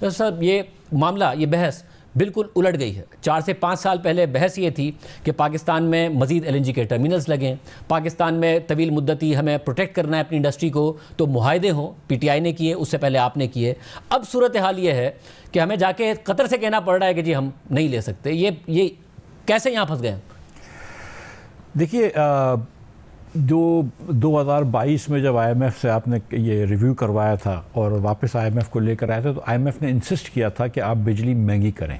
तो सर ये मामला, ये बहस बिल्कुल उलट गई है। 4 से 5 साल पहले बहस ये थी कि पाकिस्तान में मज़ीद LNG के टर्मिनल्स लगें, पाकिस्तान में तवील मुद्दती हमें प्रोटेक्ट करना है अपनी इंडस्ट्री को, तो मुआहदे हों। PTI ने किए, उससे पहले आपने किए। अब सूरत हाल ये है कि हमें जाके कतर से कहना पड़ रहा है कि जी हम नहीं ले सकते। ये कैसे यहाँ फंस गए? देखिए, जो 2022 में जब IMF से आपने ये रिव्यू करवाया था और वापस IMF को लेकर आए थे, तो IMF ने इंसिस्ट किया था कि आप बिजली महंगी करें,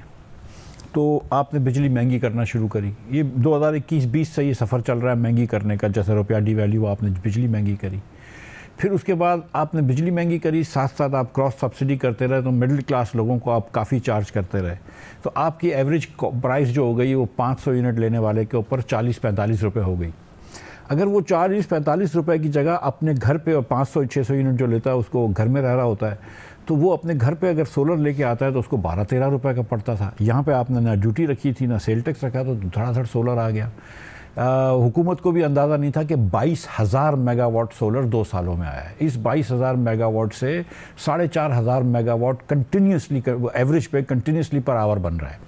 तो आपने बिजली महंगी करना शुरू करी। ये 2021-20 से ये सफ़र चल रहा है महंगी करने का। जैसे रुपया डिवैल्यू, आपने बिजली महंगी करी। फिर उसके बाद आपने बिजली महंगी करी, साथ साथ आप क्रॉस सब्सिडी करते रहे, तो मिडिल क्लास लोगों को आप काफ़ी चार्ज करते रहे, तो आपकी एवरेज प्राइस जो हो गई वो 500 यूनिट लेने वाले के ऊपर 40-45 रुपये हो गई। अगर वो 40-45 रुपए की जगह अपने घर पे, और 500-600 यूनिट जो लेता है उसको घर में रह रहा होता है, तो वो अपने घर पे अगर सोलर लेके आता है तो उसको 12-13 रुपए का पड़ता था। यहाँ पे आपने ना ड्यूटी रखी थी ना सेल टैक्स रखा, तो धड़ाधड़ सोलर आ गया। हुकूमत को भी अंदाज़ा नहीं था कि 22,000 मेगावाट सोलर 2 सालों में आया है। इस 22,000 मेगावाट से 4,500 मेगावाट कंटिन्यूसली, एवरेज पे कंटिन्यूसली पर आवर बन रहा है।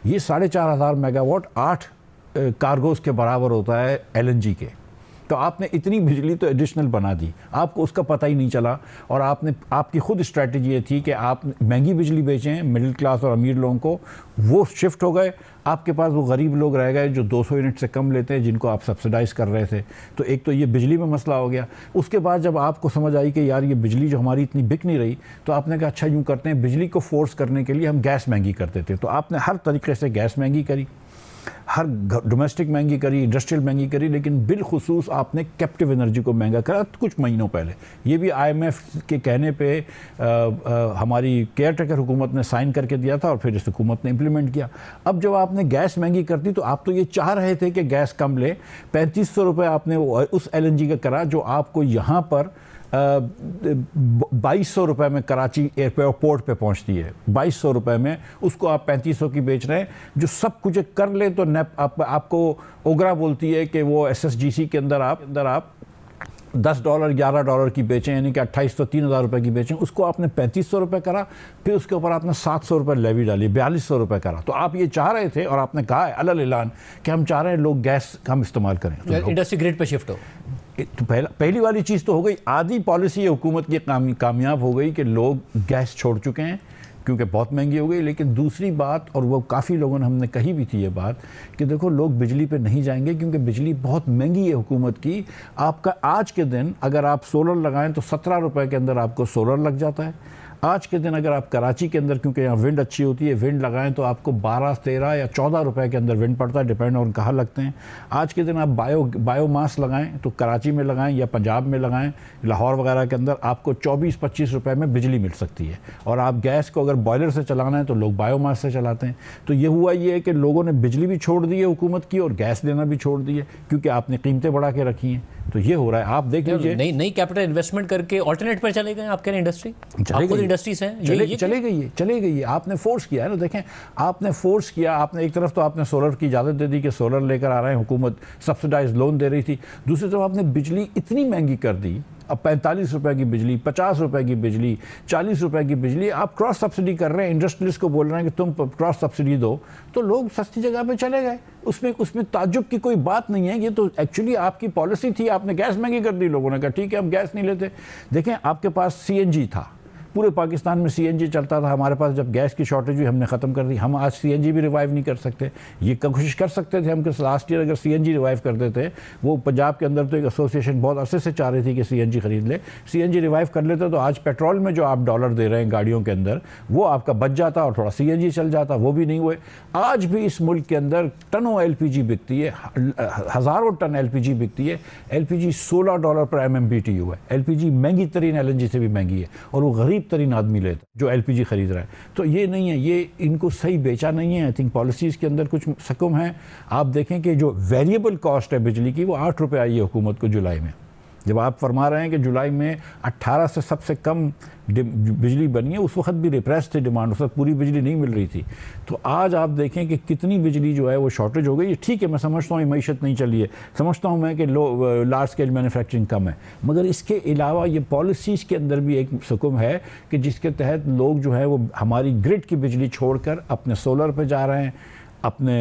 ये 4,500 मेगावाट 8 कार्गोज़ के बराबर होता है LNG के। तो आपने इतनी बिजली तो एडिशनल बना दी, आपको उसका पता ही नहीं चला। और आपकी खुद स्ट्रैटेजी ये थी कि आप महंगी बिजली बेचें मिडिल क्लास और अमीर लोगों को, वो शिफ्ट हो गए। आपके पास वो गरीब लोग रह गए जो 200 यूनिट से कम लेते हैं, जिनको आप सब्सिडाइज़ कर रहे थे। तो एक तो ये बिजली में मसला हो गया। उसके बाद जब आपको समझ आई कि यार ये बिजली जो हमारी इतनी बिक नहीं रही, तो आपने कहा अच्छा यूँ करते हैं, बिजली को फोर्स करने के लिए हम गैस महंगी कर देते। तो आपने हर तरीके से गैस महंगी करी, हर डोमेस्टिक महंगी करी, इंडस्ट्रियल महंगी करी, लेकिन बिलखुसूस आपने कैप्टिव एनर्जी को महंगा करा कुछ महीनों पहले। ये भी IMF के कहने पे हमारी केयर टेकर हुकूमत ने साइन करके दिया था और फिर इस हुकूमत ने इम्प्लीमेंट किया। अब जब आपने गैस महंगी कर दी, तो आप तो ये चाह रहे थे कि गैस कम ले। 3500 रुपये आपने उस LNG का करा जो आपको यहाँ पर 2200 रुपये में कराची एयरपोर्ट पे पहुंचती है। 2200 रुपये में उसको आप 3500 की बेच रहे हैं। जो सब कुछ कर ले तो आपको ओगरा बोलती है कि वो SSGC के अंदर आप $10 $11 की बेचें, यानी कि 2800 3000 रुपये की बेचें। उसको आपने 3500 रुपये करा, फिर उसके ऊपर आपने 700 रुपये लेवी डाली, 4200 रुपये करा। तो आप ये चाह रहे थे और आपने कहा है अलल ऐलान कि हम चाह रहे हैं लोग गैस कम इस्तेमाल करें, तो इंडस्ट्री ग्रिड पे शिफ्ट हो। तो पहली वाली चीज़ तो हो गई। आधी पॉलिसी हुकूमत की कामयाब हो गई कि लोग गैस छोड़ चुके हैं क्योंकि बहुत महंगी हो गई। लेकिन दूसरी बात, और वो काफ़ी लोगों ने हमने कही भी थी ये बात, कि देखो लोग बिजली पे नहीं जाएंगे क्योंकि बिजली बहुत महंगी है हुकूमत की। आपका आज के दिन अगर आप सोलर लगाएं तो 17 रुपये के अंदर आपको सोलर लग जाता है। आज के दिन अगर आप कराची के अंदर, क्योंकि यहाँ विंड अच्छी होती है, विंड लगाएं तो आपको 12, 13 या 14 रुपए के अंदर विंड पड़ता है, डिपेंड ऑन कहाँ लगते हैं। आज के दिन आप बायोमास लगाएं तो कराची में लगाएं या पंजाब में लगाएं, लाहौर वगैरह के अंदर आपको 24-25 रुपए में बिजली मिल सकती है। और आप गैस को अगर बॉयलर से चलाना है तो लोग बायोमास से चलाते हैं। तो ये हुआ ये है कि लोगों ने बिजली भी छोड़ दी है हुकूमत की और गैस लेना भी छोड़ दी है, क्योंकि आपने कीमतें बढ़ा के रखी हैं। तो ये हो रहा है, आप देख लीजिए। नई कैपिटल इन्वेस्टमेंट करके ऑल्टरनेट पर चले गए। आप कह रहे हैं इंडस्ट्री इंडस्ट्रीज हैं, चले गई है। आपने फोर्स किया है ना, देखें आपने फोर्स किया। आपने एक तरफ तो आपने सोलर की इजाज़त दे दी कि सोलर लेकर आ रहे हैं, हुकूमत सब्सिडाइज लोन दे रही थी। दूसरी तरफ आपने बिजली इतनी महंगी कर दी। अब 45 रुपए की बिजली, 50 रुपए की बिजली, 40 रुपए की बिजली आप क्रॉस सब्सिडी कर रहे हैं। इंडस्ट्रियलिस्ट को बोल रहे हैं कि तुम क्रॉस सब्सिडी दो, तो लोग सस्ती जगह पे चले गए। उसमें ताज्जुब की कोई बात नहीं है। ये तो एक्चुअली आपकी पॉलिसी थी। आपने गैस महंगी कर दी, लोगों ने कहा ठीक है हम गैस नहीं लेते। देखें आपके पास CNG था, पूरे पाकिस्तान में CNG चलता था। हमारे पास जब गैस की शॉर्टेज हुई हमने ख़त्म कर दी। हम आज CNG भी रिवाइव नहीं कर सकते। ये कोशिश कर सकते थे हम कि लास्ट ईयर अगर CNG रिवाइव कर देते, वो पंजाब के अंदर तो एक एसोसिएशन बहुत अरसे से चाह रही थी कि CNG खरीद ले, CNG रिवाइव कर लेते तो आज पेट्रोल में जो आप डॉलर दे रहे हैं गाड़ियों के अंदर, वो आपका बच जाता और थोड़ा CNG चल जाता। वो भी नहीं हुए। आज भी इस मुल्क के अंदर टनों LPG बिकती है, हज़ारों टन LPG बिकती है। LPG $16 पर MMBTU है। LPG महंगी तरीन LNG से भी महंगी है और वो गरीब तरीन आदमी लेता जो LPG खरीद रहा है। तो ये नहीं है, ये इनको सही बेचा नहीं है। आई थिंक पॉलिसीज़ के अंदर कुछ सकम है। आप देखें कि जो वेरिएबल कॉस्ट है बिजली की, वो 8 रुपये आई है हुकूमत को जुलाई में। जब आप फरमा रहे हैं कि जुलाई में 18 से सबसे कम बिजली बनी है, उस वक्त भी रिप्रेस थी डिमांड, उस वक्त पूरी बिजली नहीं मिल रही थी। तो आज आप देखें कि कितनी बिजली जो है वो शॉर्टेज हो गई है। ठीक है, मैं समझता हूँ मईशत नहीं चली है, समझता हूँ मैं कि लार्ज स्केल मैन्युफैक्चरिंग कम है, मगर इसके अलावा ये पॉलिसीज़ के अंदर भी एक हुक्म है कि जिसके तहत लोग जो है वो हमारी ग्रिड की बिजली छोड़कर अपने सोलर पे जा रहे हैं, अपने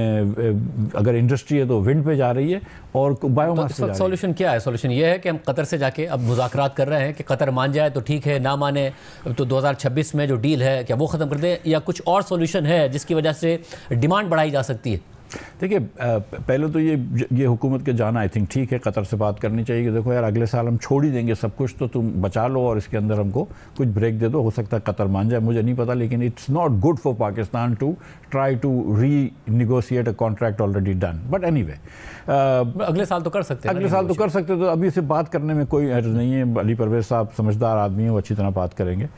अगर इंडस्ट्री है तो विंड पे जा रही है और बायोमास पे जा रही है। सॉल्यूशन क्या है? सॉल्यूशन ये है कि हम कतर से जाके अब मुज़ाकरात कर रहे हैं कि कतर मान जाए तो ठीक है, ना माने तो 2026 में जो डील है क्या वो ख़त्म कर दें, या कुछ और सॉल्यूशन है जिसकी वजह से डिमांड बढ़ाई जा सकती है? देखिए, पहले तो ये हुकूमत के जाना आई थिंक ठीक है, कतर से बात करनी चाहिए कि देखो यार अगले साल हम छोड़ ही देंगे सब कुछ, तो तुम बचा लो और इसके अंदर हमको कुछ ब्रेक दे दो। हो सकता है कतर मान जाए, मुझे नहीं पता, लेकिन it's not good for Pakistan to try to renegotiate a contract already done. But anyway, अगले साल तो कर सकते हैं, अगले साल तो कर सकते, तो अभी से बात करने में कोई हर्ज नहीं है। अली परवेज़ साहब समझदार आदमी हैं, वो अच्छी तरह बात करेंगे।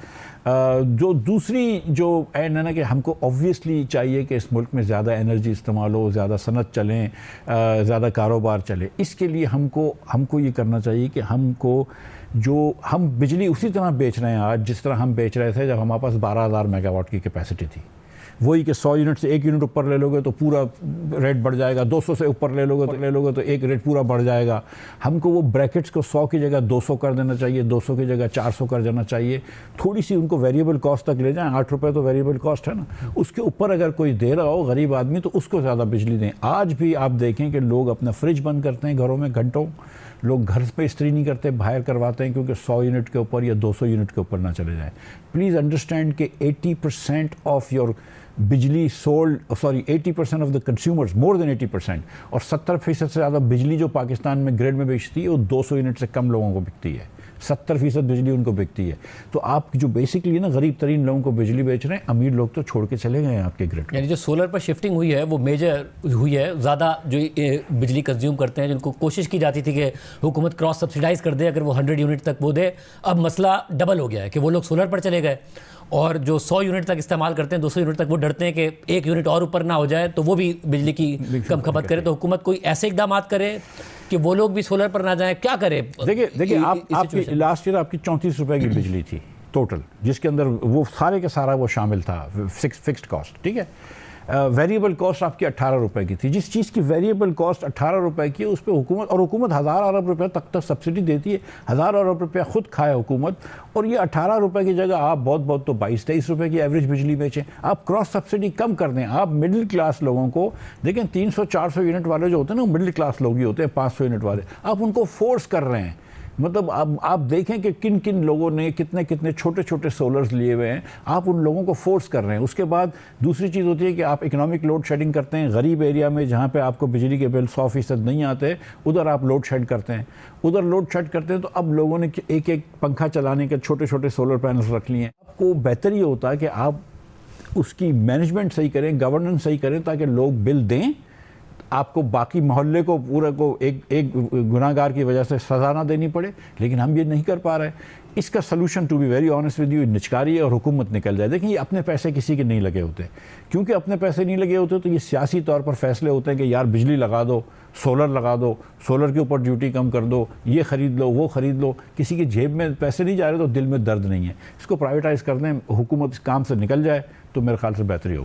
जो दूसरी जो है ना कि हमको ऑब्वियसली चाहिए कि इस मुल्क में ज़्यादा एनर्जी इस्तेमाल हो, ज़्यादा सनत चलें, ज़्यादा कारोबार चले। इसके लिए हमको ये करना चाहिए कि हम बिजली उसी तरह बेच रहे हैं आज जिस तरह हम बेच रहे थे जब हमारे पास 12,000 मेगावाट की कैपेसिटी थी। वही कि 100 यूनिट से 1 यूनिट ऊपर ले लोगे तो पूरा रेट बढ़ जाएगा, 200 से ऊपर ले लोगे तो एक रेट पूरा बढ़ जाएगा। हमको वो ब्रैकेट्स को 100 की जगह 200 कर देना चाहिए, 200 की जगह 400 कर देना चाहिए। थोड़ी सी उनको वेरिएबल कॉस्ट तक ले जाएं, 8 रुपये तो वेरिएबल कॉस्ट है ना, उसके ऊपर अगर कोई दे रहा हो गरीब आदमी तो उसको ज़्यादा बिजली दें। आज भी आप देखें कि लोग अपना फ्रिज बंद करते हैं घरों में घंटों, लोग घर पे इस्त्री नहीं करते, बाहर करवाते हैं क्योंकि 100 यूनिट के ऊपर या 200 यूनिट के ऊपर ना चले जाए। प्लीज़ अंडरस्टैंड कि 80% ऑफ योर बिजली sold, 80% of the consumers, more than 80%, और 70% से ज़्यादा बिजली जो पाकिस्तान में ग्रिड में बेचती है वो 200 यूनिट से कम लोगों को बिकती है। 70% बिजली उनको बिकती है। तो आप जो बेसिकली ना गरीब तरीन लोगों को बिजली बेच रहे हैं, अमीर लोग तो छोड़ के चले गए हैं आपके ग्रिड। यानी जो सोलर पर शिफ्टिंग हुई है वो मेजर हुई है, ज़्यादा जो बिजली कंज्यूम करते हैं, जिनको कोशिश की जाती थी कि हुकूमत क्रॉस सब्सिडाइज़ कर दे, अगर वो 100 यूनिट तक वो दे, अब मसला डबल हो गया है कि वो लोग सोलर पर चले गए, और जो 100 यूनिट तक इस्तेमाल करते हैं, 200 यूनिट तक वो डरते हैं कि 1 यूनिट और ऊपर ना हो जाए तो वो भी बिजली की कम खपत करे। तो हुकूमत कोई ऐसे इकदाम करे कि वो लोग भी सोलर पर ना जाएं, क्या करे? देखिए आपकी लास्ट ईयर आपकी 34 रुपए की बिजली थी टोटल, जिसके अंदर वो सारे के सारा वो शामिल था, फिक्स्ड कॉस्ट, ठीक है। वेरिएबल कॉस्ट आपकी 18 रुपए की थी। जिस चीज़ की वेरिएबल कॉस्ट 18 रुपए की है उस पर हुकूमत 1000 अरब रुपए तक सब्सिडी देती है, 1000 अरब रुपया खुद खाए हुकूमत, और ये 18 रुपए की जगह आप बहुत तो 22-23 रुपए की एवरेज बिजली बेचें। आप क्रॉस सब्सिडी कम कर दें। आप मिडिल क्लास लोगों को देखें, 300-400 यूनिट वाले जो होते हैं ना, मिडिल क्लास लोग ही होते हैं, 500 यूनिट वाले, आप उनको फोर्स कर रहे हैं। मतलब आप देखें कि किन किन लोगों ने कितने छोटे छोटे सोलर्स लिए हुए हैं, आप उन लोगों को फोर्स कर रहे हैं। उसके बाद दूसरी चीज़ होती है कि आप इकोनॉमिक लोड शेडिंग करते हैं। गरीब एरिया में जहाँ पे आपको बिजली के बिल 100% नहीं आते, उधर आप लोड शेड करते हैं। तो अब लोगों ने एक पंखा चलाने के छोटे छोटे सोलर पैनल्स रख लिए हैं। आपको बेहतर ये होता है कि आप उसकी मैनेजमेंट सही करें, गवर्नेंस सही करें, ताकि लोग बिल दें, आपको बाकी मोहल्ले को पूरा को एक गुनाहगार की वजह से सज़ा ना देनी पड़े। लेकिन हम ये नहीं कर पा रहे। इसका solution, to be very honest with you, निचकारी है और हुकूमत निकल जाए। देखिए, ये अपने पैसे किसी के नहीं लगे होते। क्योंकि अपने पैसे नहीं लगे होते तो ये सियासी तौर पर फैसले होते हैं कि यार बिजली लगा दो, सोलर लगा दो, सोलर के ऊपर ड्यूटी कम कर दो, ये ख़रीद लो, वो ख़रीद लो। किसी की जेब में पैसे नहीं जा रहे तो दिल में दर्द नहीं है। इसको प्राइवेटाइज़ कर दें, हुकूमत इस काम से निकल जाए तो मेरे ख्याल से बेहतरी होगी।